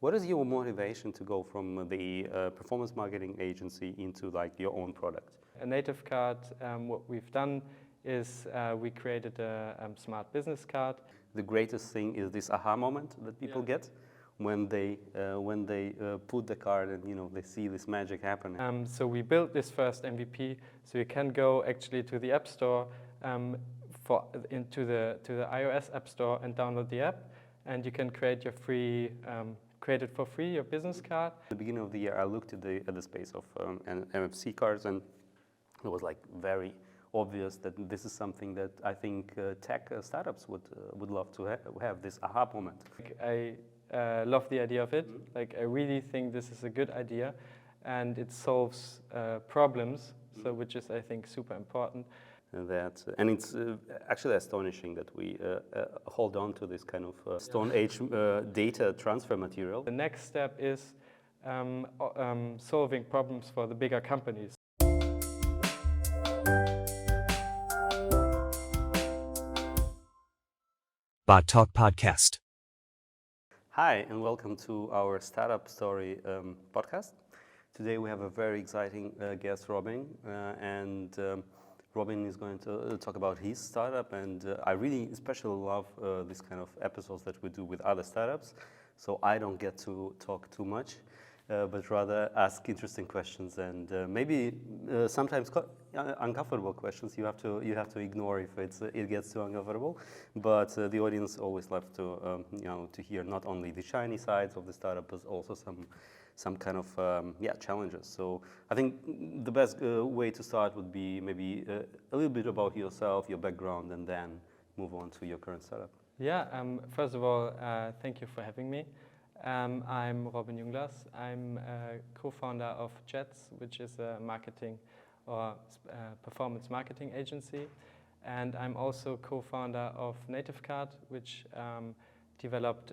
What is your motivation to go from the performance marketing agency into like your own product? At Nativecard, what we've done is we created a smart business card. The greatest thing is this aha moment that people get when they put the card and they see this magic happening. So we built this first MVP, so you can go actually to the App Store, into the iOS App Store and download the app, and you can create your free. Create it for free, your business card. At the beginning of the year, I looked at the space of MFC cards, and it was like very obvious that this is something that I think tech startups would love to have this aha moment. I love the idea of it. Like, I really think this is a good idea, and it solves problems, so which is, I think, super important. And it's actually astonishing that we hold on to this kind of Stone Age data transfer material. The next step is solving problems for the bigger companies. BotTalk podcast. Hi, and welcome to our Startup Story podcast. Today we have a very exciting guest, Robin, and Robin is going to talk about his startup, and I really especially love this kind of episodes that we do with other startups, so I don't get to talk too much, but rather ask interesting questions and maybe sometimes uncomfortable questions you have to ignore if it gets too uncomfortable. But the audience always loves to to hear not only the shiny sides of the startup, but also some kind of challenges. So I think the best way to start would be maybe a little bit about yourself, your background, and then move on to your current startup. Yeah, first of all, thank you for having me. I'm Robin Junglas. I'm co-founder of Jads, which is a marketing or performance marketing agency. And I'm also co-founder of Nativecard, which developed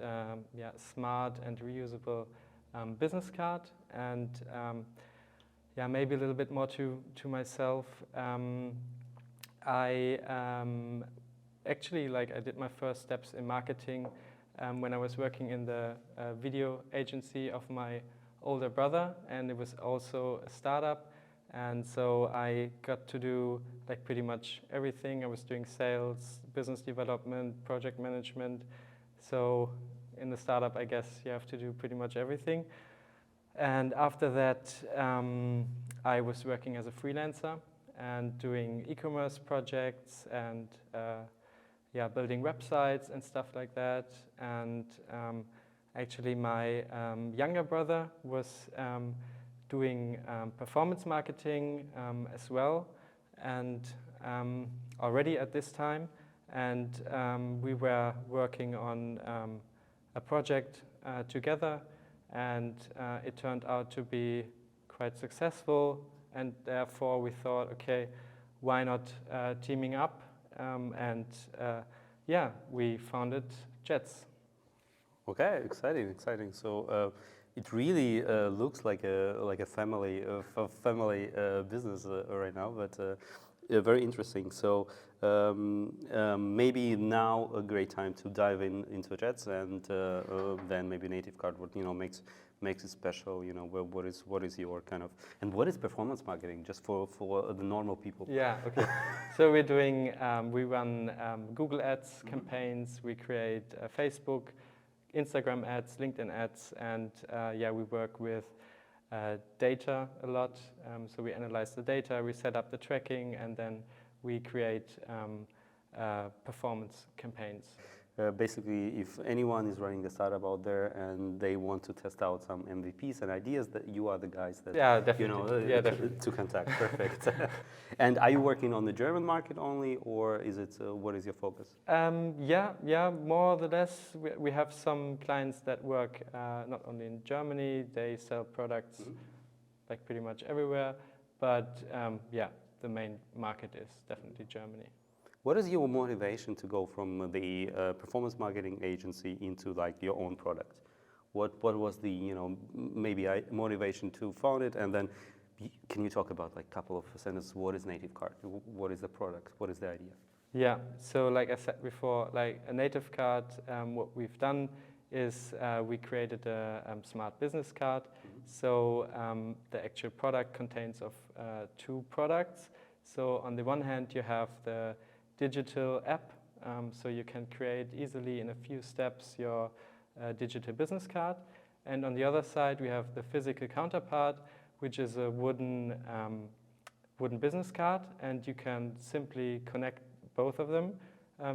smart and reusable business card. And maybe a little bit more to myself. I did my first steps in marketing when I was working in the video agency of my older brother, and it was also a startup. And so I got to do like pretty much everything. I was doing sales, business development, project management. So in the startup, I guess you have to do pretty much everything. And after that, I was working as a freelancer and doing e-commerce projects and building websites and stuff like that. And actually, my younger brother was doing performance marketing as well, and already at this time. And we were working on a project together, and it turned out to be quite successful. And therefore, we thought, okay, why not teaming up? We founded Jads. Okay, exciting. So it really looks like a family business right now, but very interesting. So maybe now a great time to dive into Jads, and then maybe Nativecard would makes it special. What is your kind of, and what is performance marketing just for the normal people? Yeah. Okay. So we're doing we run Google Ads campaigns. We create Facebook, Instagram ads, LinkedIn ads, and we work with data a lot. So we analyze the data, we set up the tracking, and then we create performance campaigns. Basically, if anyone is running a startup out there and they want to test out some MVPs and ideas, that you are the guys that definitely. To contact. Perfect. And are you working on the German market only, or is it what is your focus? More or less. We have some clients that work not only in Germany. They sell products like pretty much everywhere, but the main market is definitely Germany. What is your motivation to go from the performance marketing agency into like your own product? What was the maybe motivation to found it, and then can you talk about like a couple of sentences? What is Nativecard? What is the product? What is the idea? Yeah. So like I said before, like a Nativecard, what we've done is we created a smart business card. So the actual product contains of 2 products. So on the one hand, you have the digital app, so you can create easily in a few steps your digital business card. And on the other side, we have the physical counterpart, which is a wooden business card, and you can simply connect both of them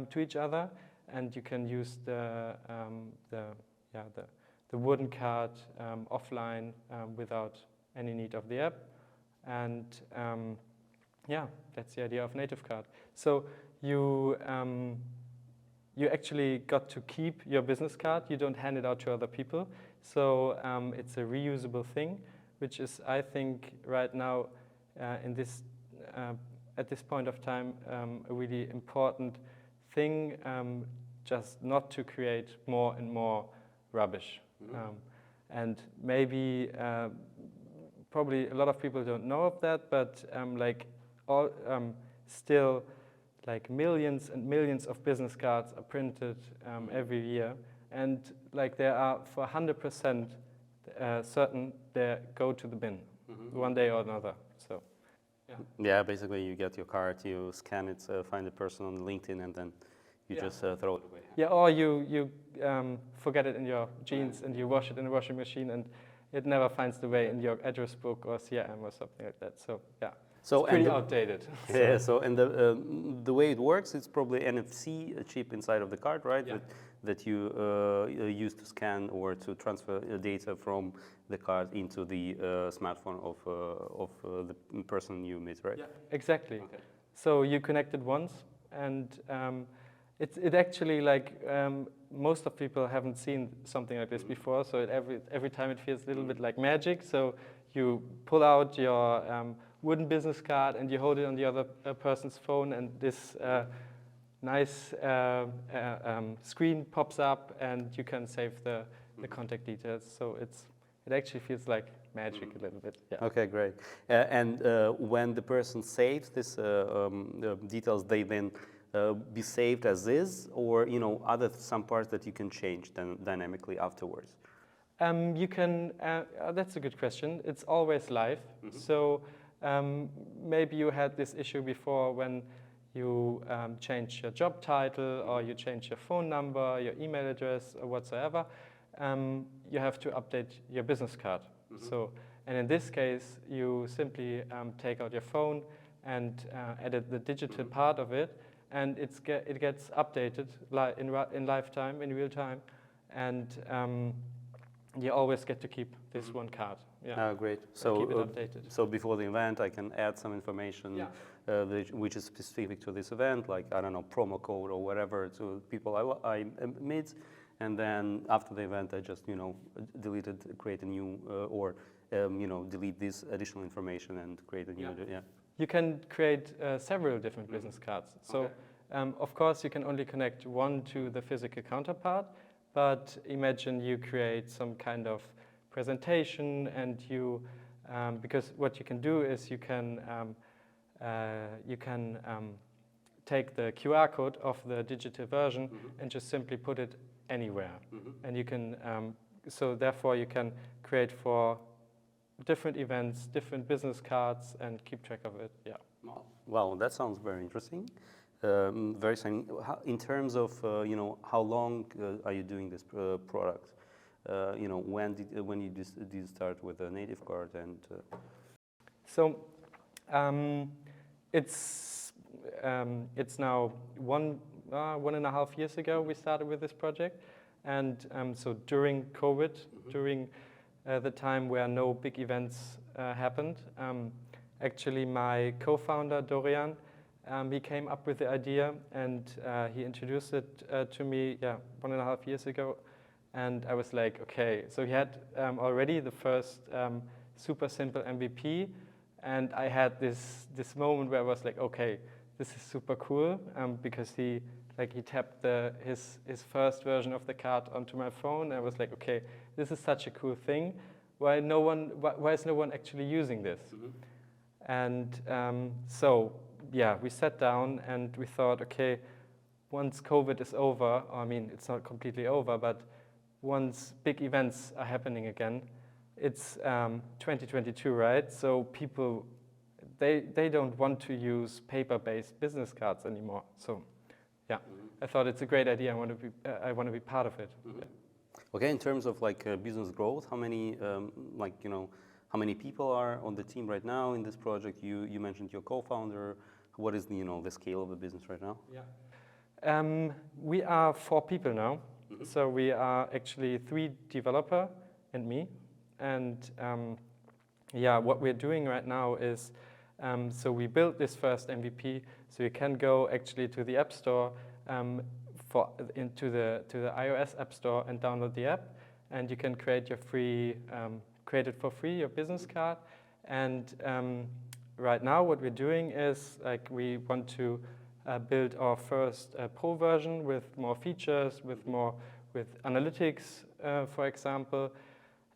to each other, and you can use the wooden card offline without any need of the app. And yeah, that's the idea of Nativecard. So you actually got to keep your business card. You don't hand it out to other people. So it's a reusable thing, which is, I think, right now at this point of time, a really important thing, just not to create more and more rubbish. And maybe, probably a lot of people don't know of that, but still, like millions and millions of business cards are printed every year, and like there are for 100% certain they go to the bin one day or another. So, yeah, basically you get your card, you scan it, find the person on LinkedIn, and then you just throw it away. Yeah, or you forget it in your jeans and you wash it in the washing machine, and it never finds the way in your address book or CRM or something like that. So yeah. So it's pretty outdated. Yeah. So and the way it works, it's probably NFC chip inside of the card, right? Yeah. That you use to scan or to transfer data from the card into the smartphone of the person you meet, right? Yeah, exactly. Okay. So you connect it once, and it actually like most of people haven't seen something like this before. So every time it feels a little bit like magic. So you pull out your wooden business card and you hold it on the other person's phone, and this nice screen pops up, and you can save the contact details. So it actually feels like magic a little bit. Yeah. Okay, great. And when the person saves this details, they then be saved as is, or some parts that you can change then dynamically afterwards. You can. That's a good question. It's always live. So maybe you had this issue before when you change your job title, or you change your phone number, your email address, or whatsoever. You have to update your business card. So, and in this case, you simply take out your phone and edit the digital part of it, and it gets updated in lifetime, in real time, and you always get to keep this one card. Yeah. Great. So keep it updated. So before the event, I can add some information which is specific to this event, like, I don't know, promo code or whatever, to people I meet. And then after the event, I just, delete it, create a new, or, delete this additional information and create a new, You can create several different business cards. So, of course, you can only connect one to the physical counterpart, but imagine you create some kind of presentation, and you, because what you can do is you can take the QR code of the digital version and just simply put it anywhere. And you can, so therefore you can create for different events, different business cards, and keep track of it. Yeah. Well, that sounds very interesting. Very exciting. In terms of, how long are you doing this product? When you did you start with a Nativecard, and So it's now 1.5 years ago we started with this project, and so during COVID, during the time where no big events happened, actually my co-founder Dorian, he came up with the idea, and he introduced it to me 1.5 years ago. And I was like, okay, so he had already the first super simple MVP, and I had this moment where I was like, okay, this is super cool, because he tapped his first version of the card onto my phone, and I was like, okay, this is such a cool thing. Why is no one actually using this? And so we sat down and we thought, okay, once COVID is over, I mean, it's not completely over, but once big events are happening again, it's 2022, right? So people, they don't want to use paper-based business cards anymore. So, yeah, I thought it's a great idea. I want to be part of it. Yeah. Okay, in terms of like business growth, how many how many people are on the team right now in this project? You mentioned your co-founder. What is the scale of the business right now? Yeah. We are 4 people now. So we are actually 3 developer and me. And yeah, what we're doing right now is, so we built this first MVP, so you can go actually to the App Store, into the iOS App Store and download the app, and you can create your create it for free, your business card. And right now what we're doing is like we want to build our first pro version with more features, with analytics, for example.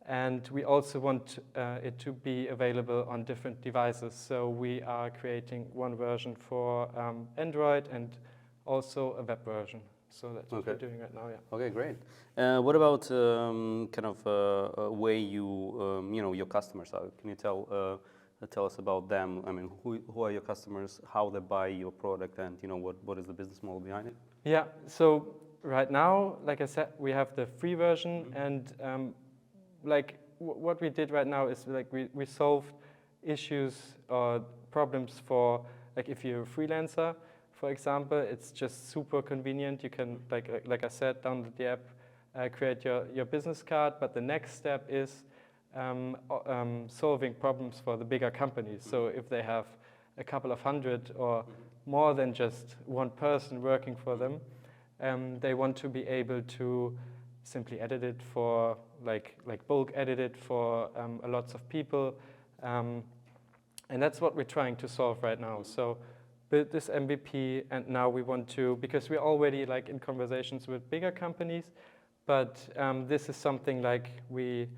And we also want it to be available on different devices. So we are creating one version for Android and also a web version. So that's what we're doing right now, yeah. Okay, great. What about kind of way your customers are? Can you tell us about them? I mean, who are your customers? How they buy your product, and what is the business model behind it? Yeah. So right now, like I said, we have the free version, and what we did right now is like we solved issues or problems for like if you're a freelancer, for example, it's just super convenient. You can like I said, download the app, create your business card. But the next step is solving problems for the bigger companies. So if they have a couple of hundred or more than just one person working for them, they want to be able to simply edit it for like bulk edit it for lots of people, and that's what we're trying to solve right now. So build this MVP, and now we want to, because we're already like in conversations with bigger companies, but this is something like we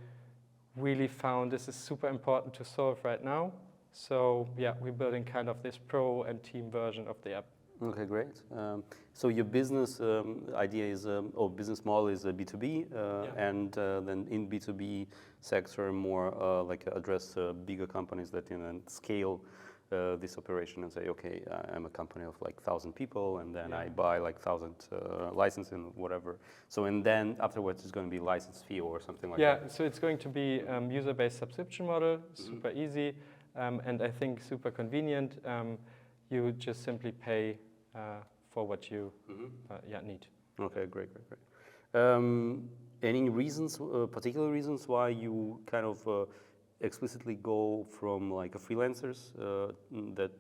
really found this is super important to solve right now. So yeah, we're building kind of this pro and team version of the app. Okay, great. So your business idea is, or business model is B2B, and then in B2B sector more like address bigger companies that scale this operation and say, okay, I'm a company of like 1,000 people, and then I buy like 1,000 licenses and whatever. So and then afterwards it's going to be license fee or something like that. Yeah, so it's going to be user-based subscription model, super easy, and I think super convenient. You just simply pay for what you need. Okay, great. Any reasons, particular reasons why you kind of explicitly go from like a freelancers that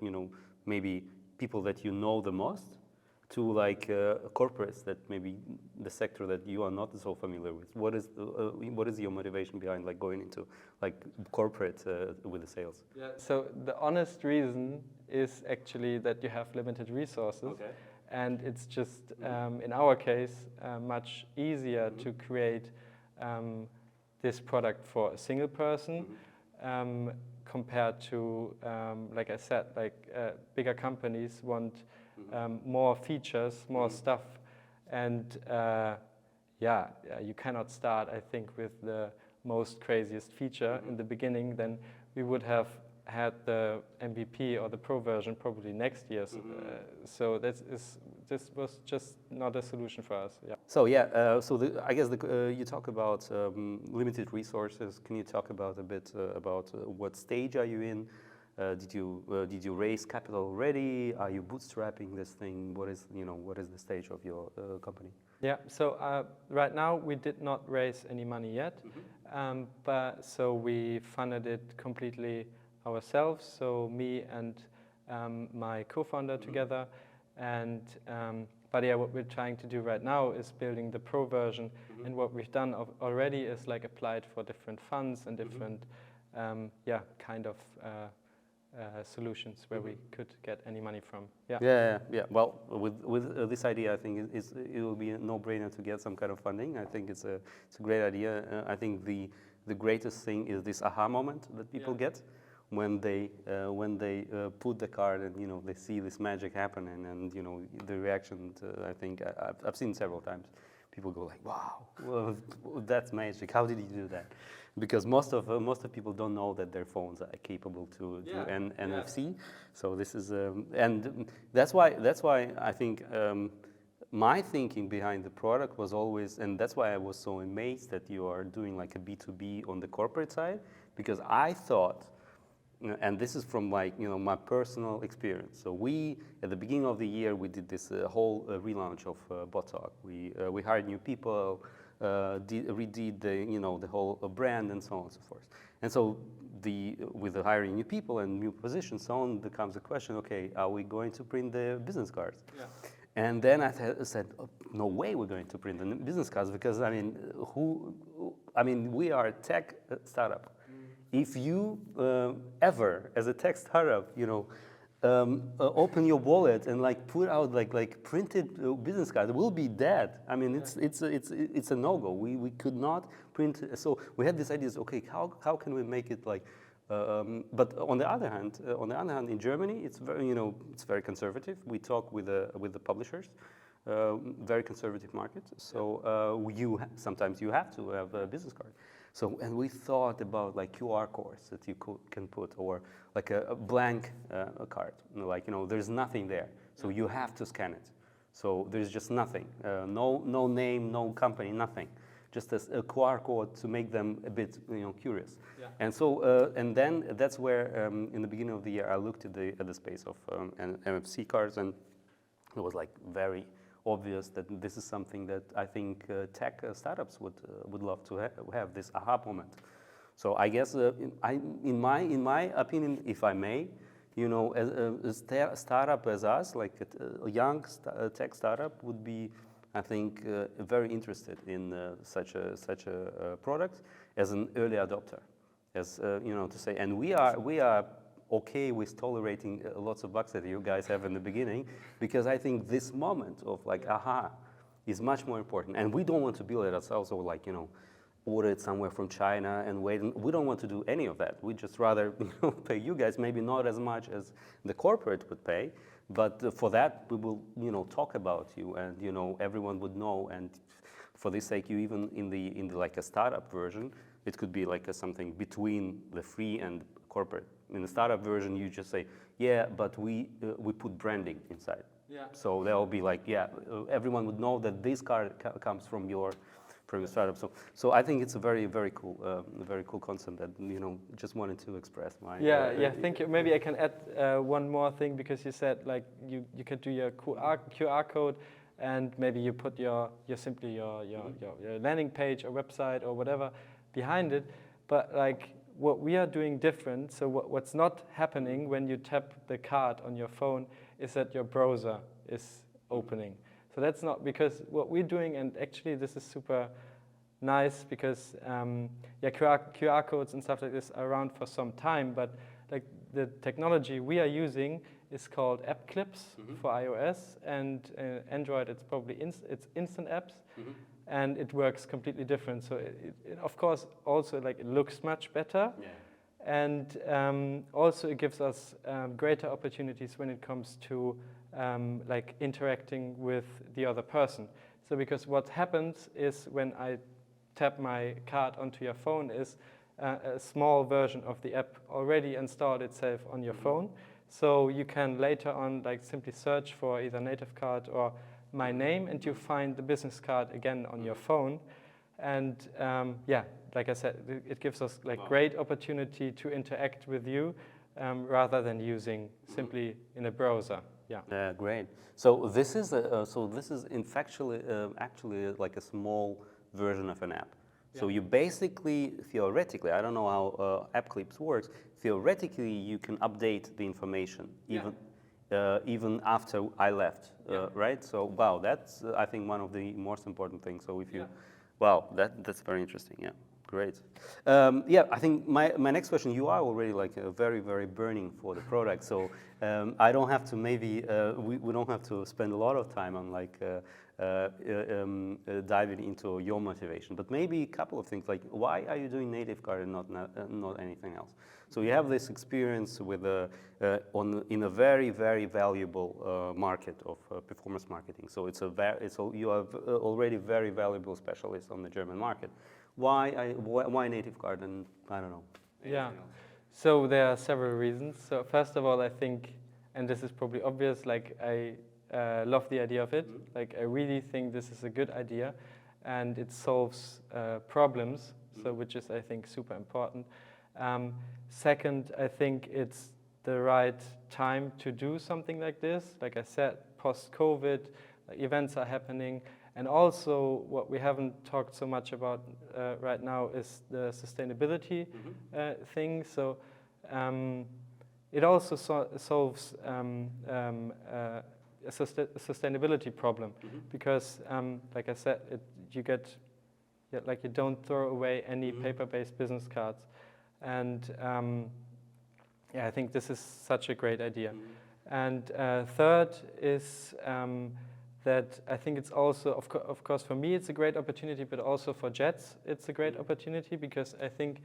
maybe people that you know the most to like corporates that maybe the sector that you are not so familiar with? What is your motivation behind like going into like corporate with the sales? Yeah. So the honest reason is actually that you have limited resources. Okay. And it's just, in our case, much easier to create this product for a single person compared to, like I said, bigger companies want more features, more stuff. And you cannot start, I think, with the most craziest feature in the beginning. Then we would have had the MVP or the pro version probably next year. So this was just not a solution for us. Yeah. So I guess you talk about limited resources. Can you talk about a bit about what stage are you in? Did you raise capital already? Are you bootstrapping this thing? What is the stage of your company? Yeah. So right now we did not raise any money yet, but so we funded it completely ourselves. So me and my co-founder together, and but yeah, what we're trying to do right now is building the pro version, and what we've done already is like applied for different funds and different kind of solutions where we could get any money from. Yeah. Well, with this idea, I think it will be a no-brainer to get some kind of funding. I think it's a great idea. I think the greatest thing is this aha moment that people get when they put the card and they see this magic happening, and the reaction. I think I've seen several times people go like, wow, well, that's magic. How did you do that? Because most of people don't know that their phones are capable to do NFC. So this is and that's why I think my thinking behind the product was always, and that's why I was so amazed that you are doing like a B2B on the corporate side, because I thought, and this is from like my personal experience. So we at the beginning of the year we did this whole relaunch of BotTalk. We hired new people, redid the whole brand and so on and so forth. And so with the hiring new people and new positions, so on, there comes the question: okay, are we going to print the business cards? Yeah. And then I said, oh, no way we're going to print the business cards, because I mean, we are a tech startup. If you ever, as a tech startup, open your wallet and like put out like printed business card, we'll be dead. I mean, it's a no-go. We could not print. So we had this idea: okay, how can we make it like? But on the other hand, in Germany, it's very conservative. We talk with the publishers. Very conservative market. So sometimes you have to have a business card. So, and we thought about like QR codes that you can put, or like a blank card. There's nothing there. So you have to scan it. So there's just nothing. No name, no company, nothing. Just a QR code to make them a bit curious. Yeah. And so and then that's where in the beginning of the year I looked at the space of NFC cards, and it was like very obvious that this is something that I think tech startups would love to have this aha moment. So I guess in my opinion, if I may, as a startup as us, like a young tech startup would be, I think, very interested in such a product as an early adopter, as to say, and we are okay with tolerating lots of bugs that you guys have in the beginning, because I think this moment of like aha is much more important, and we don't want to build it ourselves, or like order it somewhere from China and wait. We don't want to do any of that. We just rather pay you guys, maybe not as much as the corporate would pay, but for that we will talk about you, and everyone would know. And for this sake, you even in the like a startup version, it could be like something between the free and corporate. In the startup version, you just say, yeah, but we put branding inside. Yeah. So they'll be like, yeah, everyone would know that this card comes from your startup. So I think it's a very, very cool concept that just wanted to express my. Yeah. Thank you. Maybe I can add one more thing, because you said like you could do your QR code, and maybe you put your landing page or website or whatever behind it, but like what we are doing different. So what's not happening when you tap the card on your phone is that your browser is opening. So that's not, because what we're doing, and actually this is super nice, because QR codes and stuff like this are around for some time, but like the technology we are using is called app clips for iOS, and Android it's probably it's instant apps. And it works completely different. So it of course also like it looks much better, and also it gives us greater opportunities when it comes to like interacting with the other person. So because what happens is when I tap my card onto your phone is a small version of the app already installed itself on your phone. So you can later on like simply search for either Nativecard or my name, and you find the business card again on your phone. And like I said, it gives us like great opportunity to interact with you rather than using simply in a browser. Yeah. Great. So this is in factually actually like a small version of an app. Yeah. So you basically, theoretically, I don't know how App Clips works. Theoretically, you can update the information even after I left, right? So wow, that's I think one of the most important things. So if you, that's very interesting. Yeah, great. I think my next question. You are already like very, very burning for the product. So I don't have to we don't have to spend a lot of time on like diving into your motivation. But maybe a couple of things, like why are you doing Nativecard and not anything else? So you have this experience with in a very, very valuable market of performance marketing. So you are already very valuable specialist on the German market. Why Nativecard and I don't know. Yeah. Else? So there are several reasons. So first of all, I think, and this is probably obvious, like I love the idea of it. Mm-hmm. Like I really think this is a good idea, and it solves problems. So which is, I think, super important. Second, I think it's the right time to do something like this. Like I said, post-COVID, events are happening. And also, what we haven't talked so much about right now is the sustainability thing. So it also solves a sustainability problem because, like I said, you don't throw away any paper-based business cards. And yeah, I think this is such a great idea. And third is that I think it's also, of course, for me it's a great opportunity, but also for Jads it's a great opportunity because I think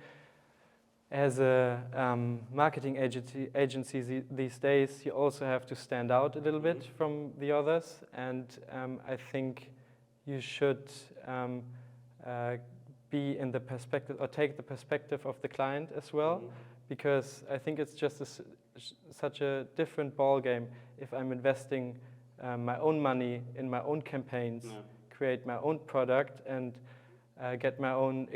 as a marketing agency these days, you also have to stand out a little bit from the others. And I think you should be in the perspective or take the perspective of the client as well, because I think it's just such a different ball game if I'm investing my own money in my own campaigns, create my own product, and get my own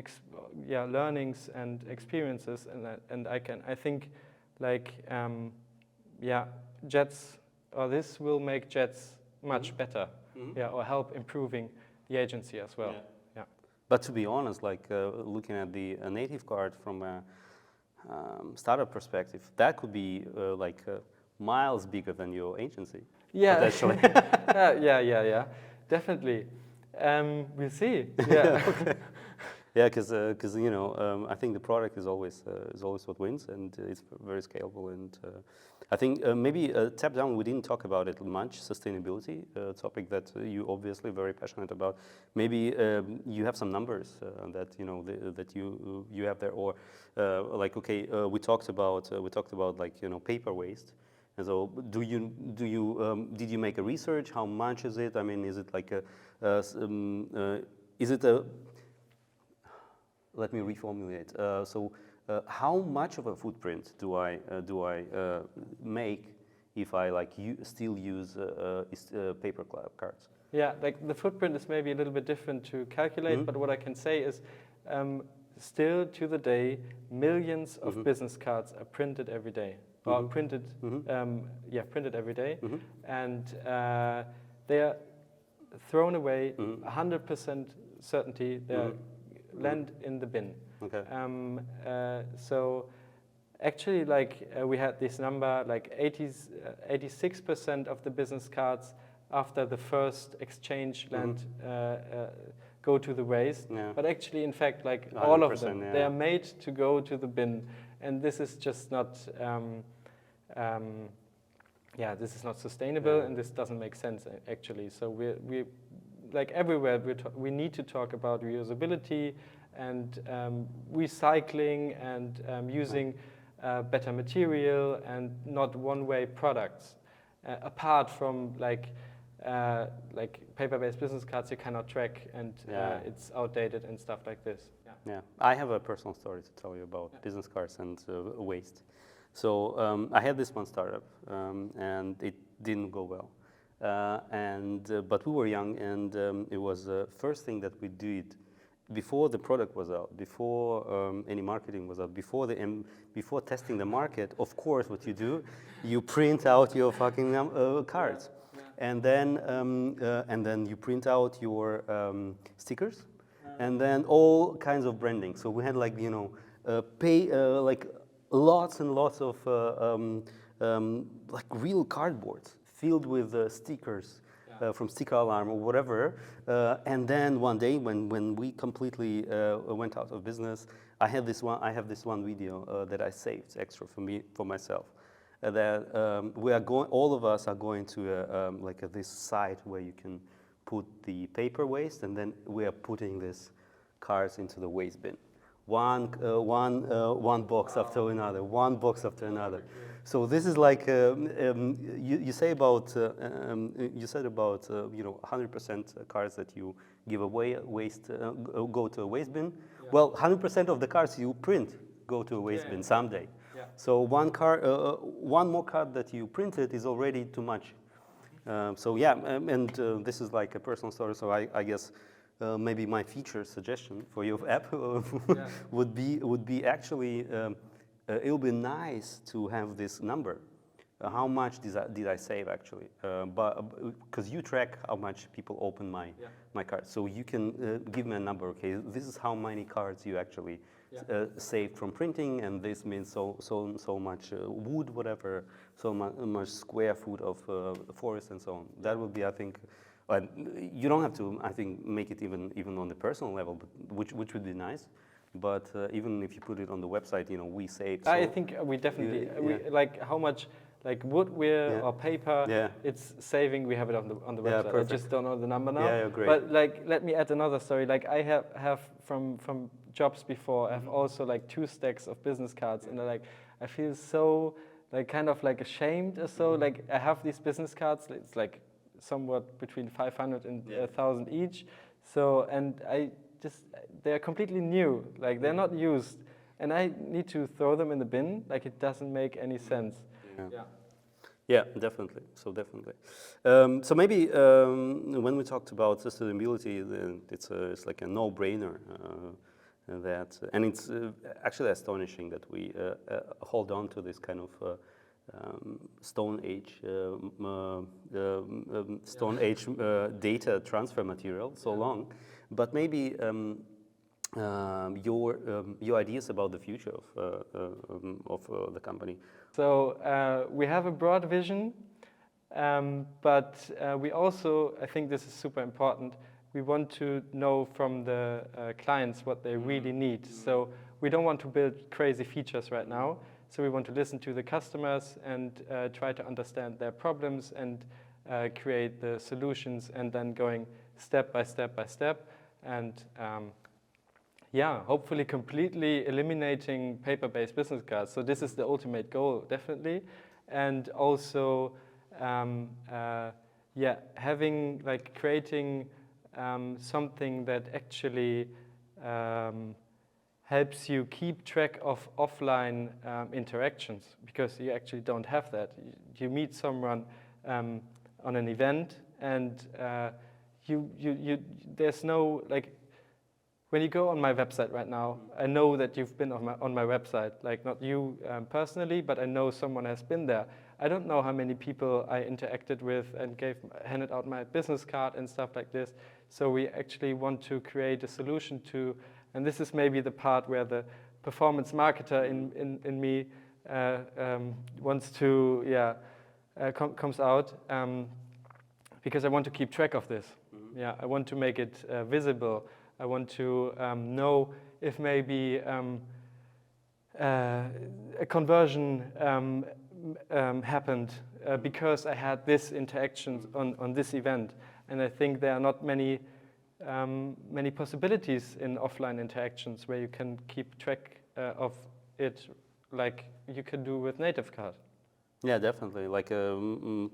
learnings and experiences, and I think like Jads, or this will make Jads much better, or help improving the agency as well. Yeah. But to be honest, like looking at the Nativecard from a startup perspective, that could be miles bigger than your agency. Yeah. Potentially. yeah, definitely. We'll see. Yeah. Okay. Yeah, because I think the product is always what wins, and it's very scalable. And I think maybe tap down. We didn't talk about it much. Sustainability, topic that you obviously very passionate about. Maybe you have some numbers that that you have there, or we talked about paper waste. And so, did you make a research? How much is it? I mean, is it like let me reformulate. How much of a footprint do I make if I still use paper cards? Yeah, like the footprint is maybe a little bit different to calculate, but what I can say is, still to the day, millions of business cards are printed every day. Or printed every day, and they are thrown away. 100% certainty they land in the bin. Okay. So actually, we had this number, 86% of the business cards after the first exchange go to the waste. Yeah. But actually, in fact, all of them, they are made to go to the bin, and this is just not. This is not sustainable, and this doesn't make sense actually. So we like everywhere we need to talk about reusability and recycling and using better material and not one-way products. Apart from paper-based business cards, you cannot track, and it's outdated and stuff like this. Yeah, I have a personal story to tell you about business cards and waste. So I had this one startup, and it didn't go well. But we were young, and it was the first thing that we did before the product was out, before any marketing was out, before testing the market. Of course, what you do, you print out your fucking cards, and then you print out your stickers, and then all kinds of branding. So we had lots and lots of real cardboards filled with stickers from Sticker Alarm or whatever. And then one day, when we completely went out of business, I have this one video that I saved extra for myself. That all of us are going to this site where you can put the paper waste, and then we are putting these cards into the waste bin. One box after another, one box after another. So this is like you say about you said about 100% cards that you give away go to a waste bin. Yeah. Well, 100% of the cards you print go to a waste bin someday. Yeah. So one more card that you printed is already too much. So yeah, and this is like a personal story. So I guess maybe my feature suggestion for your app would be actually it would be nice to have this number. How much did I save actually? But because you track how much people open my cards, so you can give me a number. Okay, this is how many cards you actually saved from printing, and this means so much wood, whatever, so much square foot of forest and so on. That would be, I think. You don't have to, I think, make it even on the personal level, but which would be nice. But even if you put it on the website, we save. So I think we definitely like how much like wood or paper it's saving. We have it on the website. Perfect. I just don't know the number now. Yeah, great. But like, let me add another story. Like I have from jobs before. I've also like 2 stacks of business cards, and I feel so like kind of like ashamed or so. Like I have these business cards. It's like somewhat between 500 and 1,000 each. So, and they're completely new, like they're not used. And I need to throw them in the bin, like it doesn't make any sense. Yeah, definitely. So definitely. So maybe when we talked about sustainability, it's like a no-brainer. And it's actually astonishing that we hold on to this kind of Stone Age data transfer material so long, but maybe your ideas about the future of the company. So we have a broad vision, but we also, I think this is super important, we want to know from the clients what they really need. So we don't want to build crazy features right now. So we want to listen to the customers and try to understand their problems and create the solutions, and then going step by step by step, and hopefully completely eliminating paper-based business cards. So this is the ultimate goal, definitely. And also, having like creating something that actually helps you keep track of offline interactions, because you actually don't have that. You meet someone on an event, and there's no, like, when you go on my website right now, I know that you've been on my website, like not you personally, but I know someone has been there. I don't know how many people I interacted with and handed out my business card and stuff like this. So we actually want to create a solution to, and this is maybe the part where the performance marketer in me wants to, comes out, because I want to keep track of this. Yeah, I want to make it visible. I want to know if maybe a conversion happened because I had this interaction on this event. And I think there are not many possibilities in offline interactions where you can keep track of it like you can do with Nativecard. Yeah, definitely. Like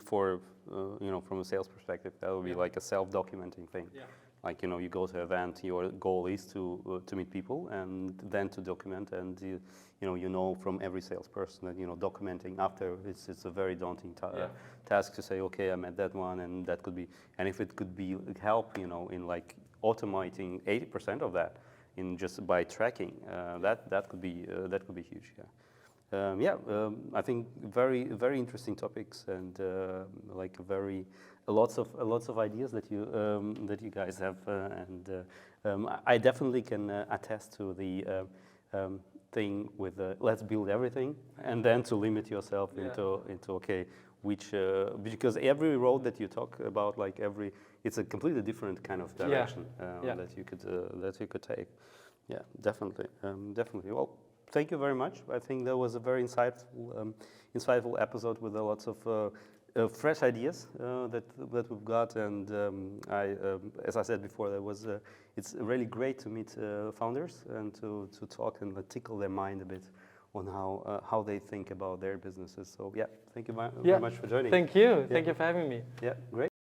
for from a sales perspective, that would be like a self-documenting thing. Yeah. Like you go to an event, your goal is to meet people and then to document, and you know from every salesperson that documenting after it's a very daunting task to say, okay, I met that one, and that could be, and if it could be help in like automating 80% of that in just by tracking, that could be huge. Yeah. I think very, very interesting topics, and like lots of ideas that you guys have, and I definitely can attest to the thing with let's build everything, and then to limit yourself into okay, which because every road that you talk about, like it's a completely different kind of direction that you could take. Yeah, definitely. Well, thank you very much. I think that was a very insightful episode with lots of fresh ideas that we've got, and as I said before, it's really great to meet founders and to talk and tickle their mind a bit on how they think about their businesses. So yeah, thank you very much for joining. Thank you. Thank you for having me. Yeah, great.